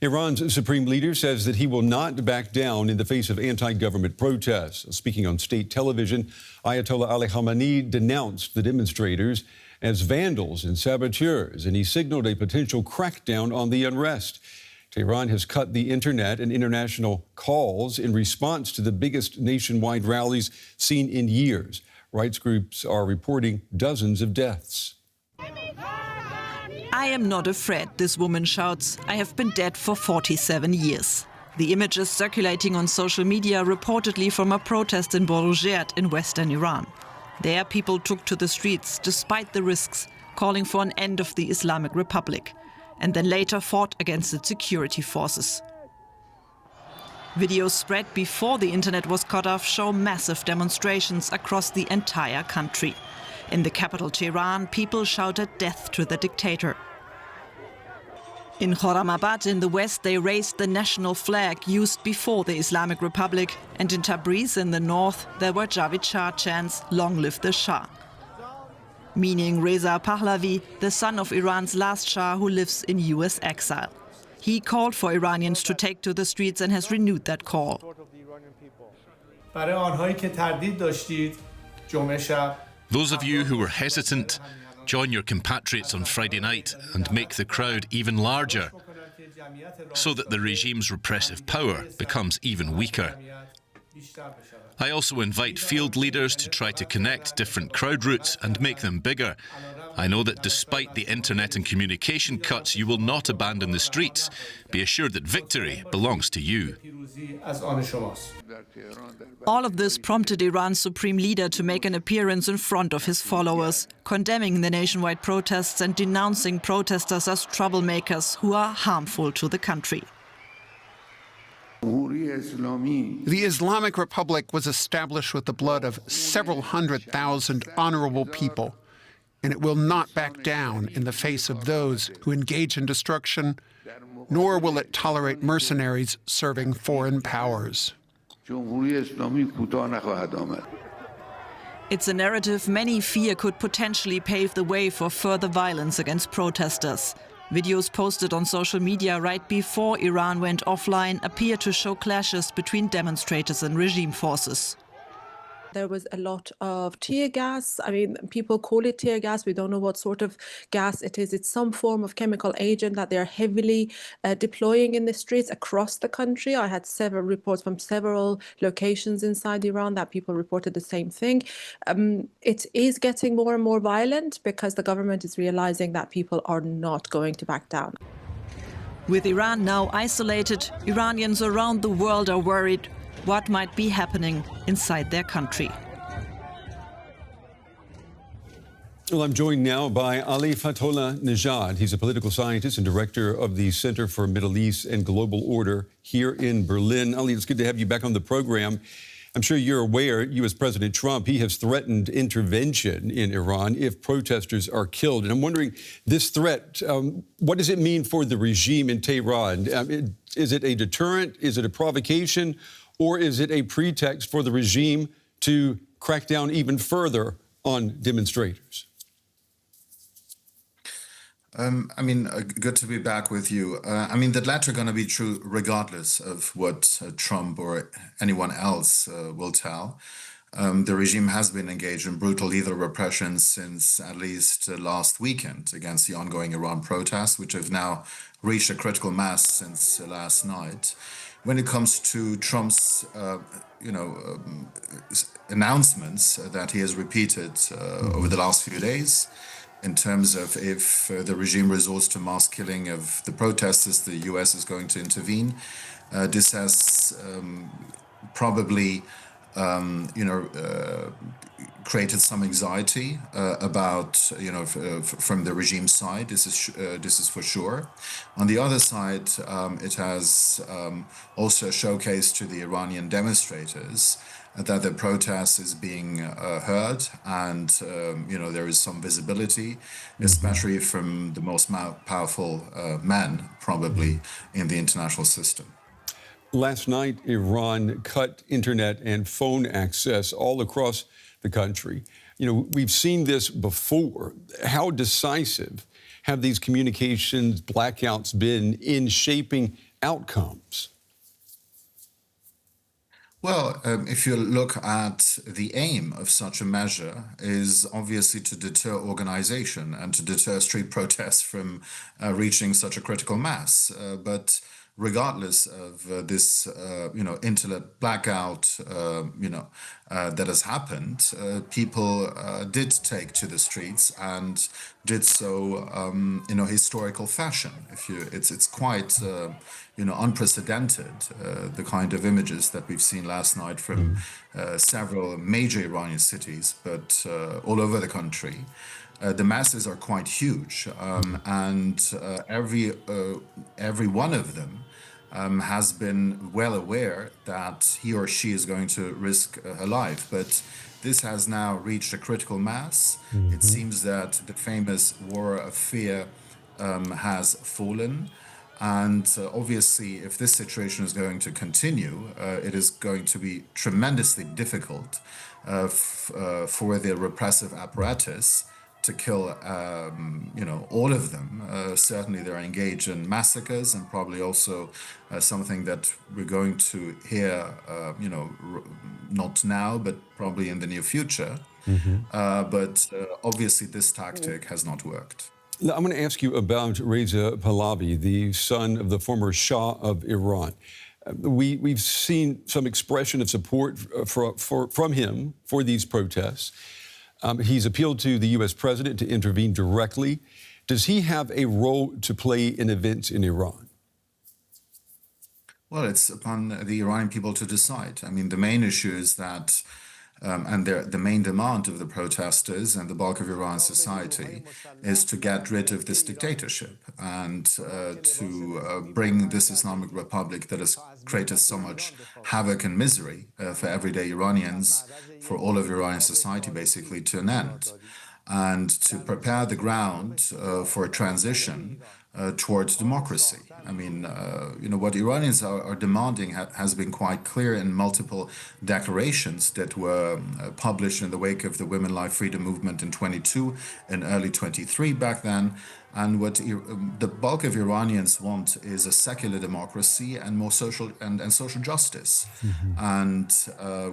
Iran's supreme leader says that he will not back down in the face of anti-government protests. Speaking on state television, Ayatollah Ali Khamenei denounced the demonstrators as vandals and saboteurs, and he signaled a potential crackdown on the unrest. Tehran has cut the internet and international calls in response to the biggest nationwide rallies seen in years. Rights groups are reporting dozens of deaths. I am not afraid, this woman shouts. I have been dead for 47 years. The images circulating on social media reportedly from a protest in Fathollah-Nejad in western Iran. There, people took to the streets despite the risks, calling for an end of the Islamic Republic, and then later fought against its security forces. Videos spread before the internet was cut off show massive demonstrations across the entire country. In the capital Tehran, people shouted death to the dictator. In Khorramabad in the west, they raised the national flag used before the Islamic Republic, and in Tabriz in the north, there were Javid Shah chants, "Long live the Shah," meaning Reza Pahlavi, the son of Iran's last Shah who lives in US exile. He called for Iranians to take to the streets and has renewed that call. Those of you who were hesitant, join your compatriots on Friday night and make the crowd even larger, so that the regime's repressive power becomes even weaker. I also invite field leaders to try to connect different crowd routes and make them bigger. I know that despite the internet and communication cuts, you will not abandon the streets. Be assured that victory belongs to you. All of this prompted Iran's supreme leader to make an appearance in front of his followers, condemning the nationwide protests and denouncing protesters as troublemakers who are harmful to the country. The Islamic Republic was established with the blood of several 100,000 honorable people, and it will not back down in the face of those who engage in destruction, nor will it tolerate mercenaries serving foreign powers. It's a narrative many fear could potentially pave the way for further violence against protesters. Videos posted on social media right before Iran went offline appear to show clashes between demonstrators and regime forces. There was a lot of tear gas. I mean, people call it tear gas. We don't know what sort of gas it is. It's some form of chemical agent that they're heavily deploying in the streets across the country. I had several reports from several locations inside Iran that people reported the same thing. It is getting more and more violent because the government is realizing that people are not going to back down. With Iran now isolated, Iranians around the world are worried what might be happening inside their country. Well, I'm joined now by Ali Fathollah-Nejad. He's a political scientist and director of the Center for Middle East and Global Order here in Berlin. Ali, it's good to have you back on the program. I'm sure you're aware, U.S. President Trump, he has threatened intervention in Iran if protesters are killed. And I'm wondering, this threat, what does it mean for the regime in Tehran? Is it a deterrent? Is it a provocation? Or is it a pretext for the regime to crack down even further on demonstrators? Good to be back with you. The latter are going to be true regardless of what Trump or anyone else will tell. The regime has been engaged in brutal lethal repression since at least last weekend against the ongoing Iran protests, which have now reached a critical mass since last night. When it comes to Trump's, announcements that he has repeated over the last few days, in terms of if the regime resorts to mass killing of the protesters, the U.S. is going to intervene. This has probably, created some anxiety about, from the regime side. This is for sure. On the other side, it has also showcased to the Iranian demonstrators that the protest is being heard, and there is some visibility, especially from the most powerful men, probably, in the international system. Last night, Iran cut internet and phone access all across the country. We've seen this before. How decisive have these communications blackouts been in shaping outcomes? Well, if you look at the aim of such a measure is obviously to deter organization and to deter street protests from reaching such a critical mass. But regardless of this, internet blackout, that has happened, people did take to the streets and did so in a historical fashion. It's quite unprecedented, the kind of images that we've seen last night from several major Iranian cities, but all over the country. The masses are quite huge, and every one of them has been well aware that he or she is going to risk her life. But this has now reached a critical mass. It seems that the famous war of fear has fallen. And obviously, if this situation is going to continue, it is going to be tremendously difficult for the repressive apparatus to kill, all of them. Certainly, they're engaged in massacres, and probably also something that we're going to hear, not now, but probably in the near future. But obviously, this tactic has not worked. I'm going to ask you about Reza Pahlavi, the son of the former Shah of Iran. We've seen some expression of support from him for these protests. He's appealed to the U.S. president to intervene directly. Does he have a role to play in events in Iran? Well, it's upon the Iranian people to decide. I mean, the main issue is that and the main demand of the protesters and the bulk of Iran society is to get rid of this dictatorship and to bring this Islamic Republic that has created so much havoc and misery for everyday Iranians, for all of Iranian society, basically, to an end, and to prepare the ground for a transition towards democracy. I mean, what Iranians are demanding has been quite clear in multiple declarations that were published in the wake of the Women, Life, Freedom movement in 22 and early 23 back then. And what the bulk of Iranians want is a secular democracy and more social and social justice. And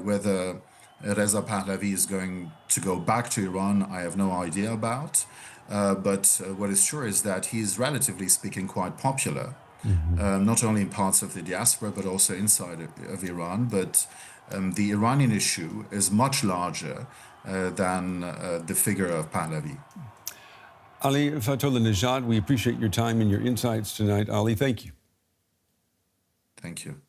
whether Reza Pahlavi is going to go back to Iran, I have no idea about. But what is sure is that he is, relatively speaking, quite popular, not only in parts of the diaspora, but also inside of Iran. But the Iranian issue is much larger than the figure of Pahlavi. Ali Fathollah-Nejad, we appreciate your time and your insights tonight. Ali, thank you. Thank you.